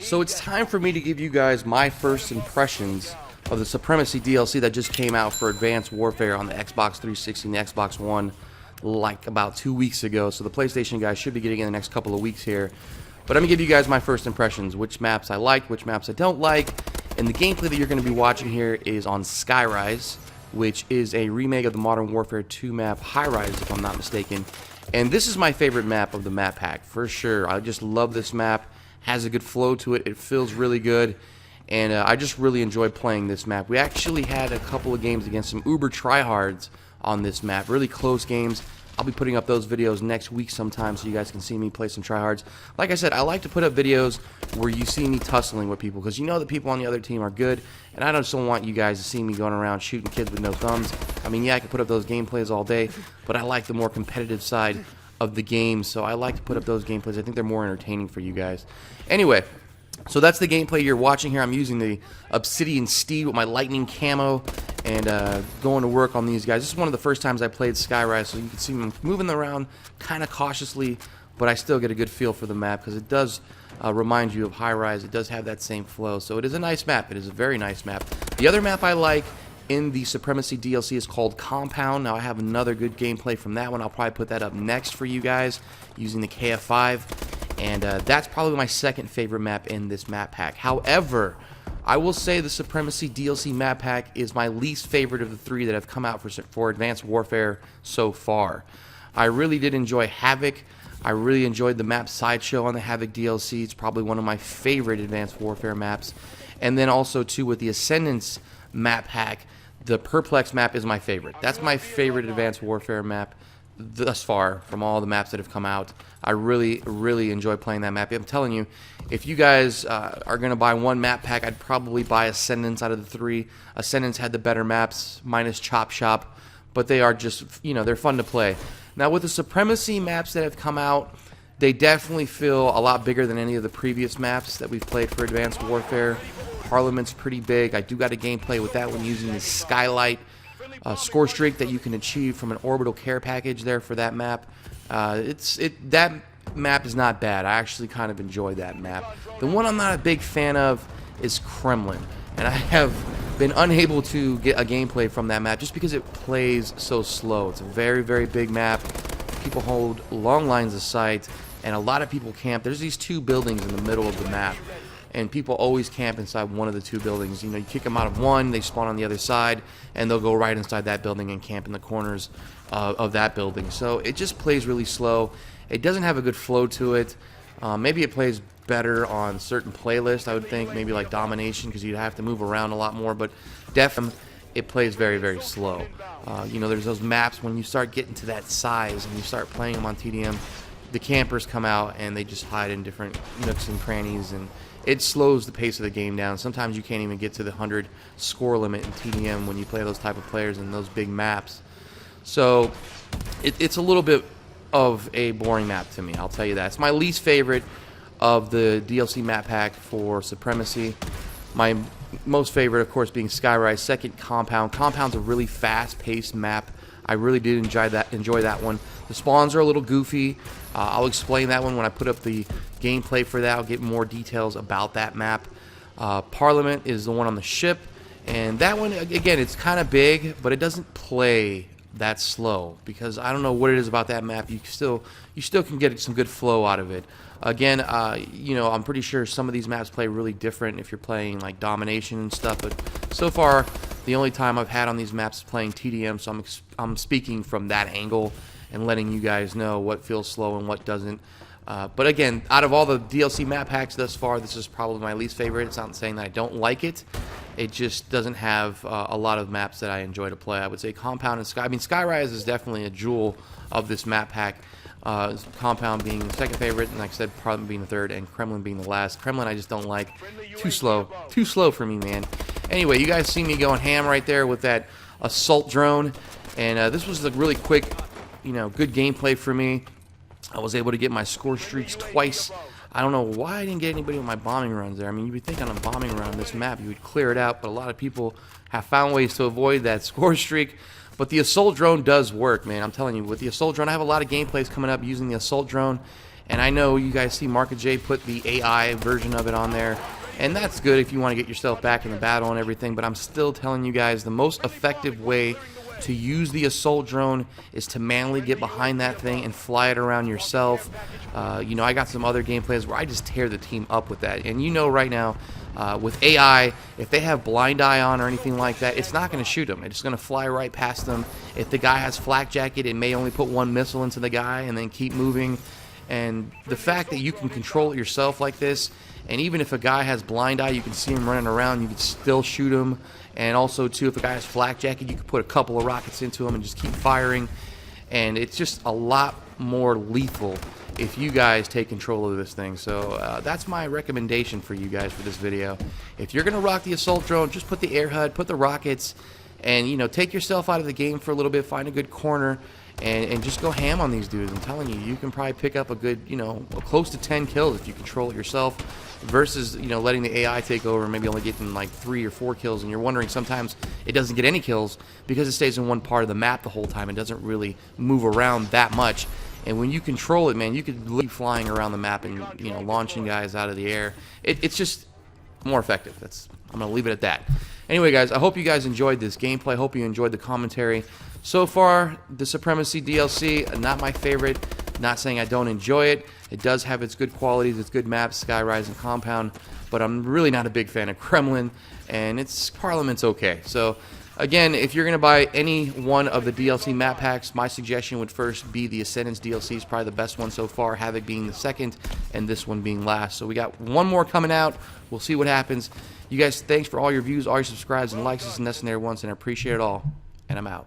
So it's time for me to give you guys my first impressions of the Supremacy DLC that just came out for Advanced Warfare on the Xbox 360 and the Xbox One like about 2 weeks ago. So the PlayStation guys should be getting it in the next couple of weeks here. But let me give you guys my first impressions, which maps I like, which maps I don't like. And the gameplay that you're going to be watching here is on Skyrise, which is a remake of the Modern Warfare 2 map High Rise, if I'm not mistaken. And this is my favorite map of the map pack, for sure. I just love this map. Has a good flow to it. It feels really good. And I just really enjoy playing this map. We actually had a couple of games against some uber tryhards on this map. Really close games. I'll be putting up those videos next week sometime so you guys can see me play some tryhards. Like I said, I like to put up videos where you see me tussling with people, because you know the people on the other team are good, and I just don't want you guys to see me going around shooting kids with no thumbs. I mean, yeah, I can put up those gameplays all day, but I like the more competitive side of the game, so I like to put up those gameplays. I think they're more entertaining for you guys. Anyway, so that's the gameplay you're watching here. I'm using the Obsidian Steed with my lightning camo and going to work on these guys. This is one of the first times I played Skyrise, so you can see me moving around kind of cautiously, but I still get a good feel for the map because it does remind you of High Rise. It does have that same flow, so it is a nice map. It is a very nice map. The other map I like in the Supremacy DLC is called Compound. Now I have another good gameplay from that one. I'll probably put that up next for you guys using the KF5. And that's probably my second favorite map in this map pack. However, I will say the Supremacy DLC map pack is my least favorite of the three that have come out for Advanced Warfare so far. I really did enjoy Havoc. I really enjoyed the map Sideshow on the Havoc DLC. It's probably one of my favorite Advanced Warfare maps. And then also, too, with the Ascendance map pack, the Perplex map is my favorite. That's my favorite Advanced Warfare map thus far from all the maps that have come out. I really enjoy playing that map. I'm telling you, if you guys are going to buy one map pack, I'd probably buy Ascendance out of the three. Ascendance had the better maps, minus Chop Shop, but they are just, you know, they're fun to play. Now, with the Supremacy maps that have come out, they definitely feel a lot bigger than any of the previous maps that we've played for Advanced Warfare. Parliament's pretty big. I do got a gameplay with that one using the Skylight score streak that you can achieve from an orbital care package there for that map. That map is not bad. I actually kind of enjoy that map. The one I'm not a big fan of is Kremlin, and I have been unable to get a gameplay from that map just because it plays so slow. It's a very big map. People hold long lines of sight, and a lot of people camp. There's these two buildings in the middle of the map, and people always camp inside one of the two buildings. You know, you kick them out of one, they spawn on the other side, and they'll go right inside that building and camp in the corners of that building. So it just plays really slow. It doesn't have a good flow to it. Maybe it plays better on certain playlists, I would think, maybe like Domination, because you'd have to move around a lot more, but definitely it plays very slow. You know, there's those maps when you start getting to that size and you start playing them on TDM, the campers come out and they just hide in different nooks and crannies, and it slows the pace of the game down. Sometimes you can't even get to the 100 score limit in TDM when you play those type of players in those big maps. So it's a little bit of a boring map to me, I'll tell you that. It's my least favorite of the DLC map pack for Supremacy. My most favorite, of course, being Skyrise. Second, Compound. Compound's a really fast-paced map. I really did enjoy that one. The spawns are a little goofy. I'll explain that one when I put up the gameplay for that. I'll get more details about that map. Parliament is the one on the ship, and that one, again, it's kind of big, but it doesn't play that slow, because I don't know what it is about that map. You still can get some good flow out of it. Again, you know, I'm pretty sure some of these maps play really different if you're playing like Domination and stuff, but so far the only time I've had on these maps is playing TDM, so I'm speaking from that angle and letting you guys know what feels slow and what doesn't. But again, out of all the DLC map packs thus far, this is probably my least favorite. It's not saying that I don't like it. It just doesn't have a lot of maps that I enjoy to play. I would say Compound and Skyrise is definitely a jewel of this map pack. Compound being the second favorite, and like I said, Parliament being the third, and Kremlin being the last. Kremlin I just don't like. Too slow for me, man. Anyway, you guys see me going ham right there with that assault drone, and this was a really quick, you know, good gameplay for me. I was able to get my score streaks twice. I don't know why I didn't get anybody with my bombing runs there. I mean, you would think on a bombing run on this map you would clear it out, but a lot of people have found ways to avoid that score streak. But the assault drone does work, man. I'm telling you, with the assault drone, I have a lot of gameplays coming up using the assault drone, And I know you guys see Market J put the AI version of it on there, and that's good if you want to get yourself back in the battle and everything, but I'm still telling you guys the most effective way to use the assault drone is to manually get behind that thing and fly it around yourself. You know, I got some other gameplays where I just tear the team up with that. And you know right now, with AI, if they have blind eye on or anything like that, it's not going to shoot them. It's going to fly right past them. If the guy has flak jacket, it may only put one missile into the guy and then keep moving. And the fact that you can control it yourself like this, and even if a guy has blind eye, you can see him running around, you can still shoot him. And also, too, if a guy has flak jacket, you can put a couple of rockets into him and just keep firing. And it's just a lot more lethal if you guys take control of this thing. So that's my recommendation for you guys for this video. If you're going to rock the assault drone, just put the air HUD, put the rockets, and, you know, take yourself out of the game for a little bit, find a good corner, and just go ham on these dudes. I'm telling you, you can probably pick up a good, you know, close to 10 kills if you control it yourself, versus, you know, letting the AI take over and maybe only getting like 3 or 4 kills, and you're wondering sometimes it doesn't get any kills because it stays in one part of the map the whole time and doesn't really move around that much. And when you control it, man, you could leave flying around the map and, you know, launching guys out of the air. It's just more effective. I'm going to leave it at that. Anyway, guys, I hope you guys enjoyed this gameplay. I hope you enjoyed the commentary. So far, the Supremacy DLC, not my favorite. Not saying I don't enjoy it. It does have its good qualities, its good maps, Skyrise and Compound, but I'm really not a big fan of Kremlin, and its Parliament's okay. So, again, if you're going to buy any one of the DLC map packs, my suggestion would first be the Ascendance DLC. Is probably the best one so far, Havoc being the second, and this one being last. So we got one more coming out. We'll see what happens. You guys, thanks for all your views, all your subscribes, and likes. This is necessary once, and I appreciate it all. And I'm out.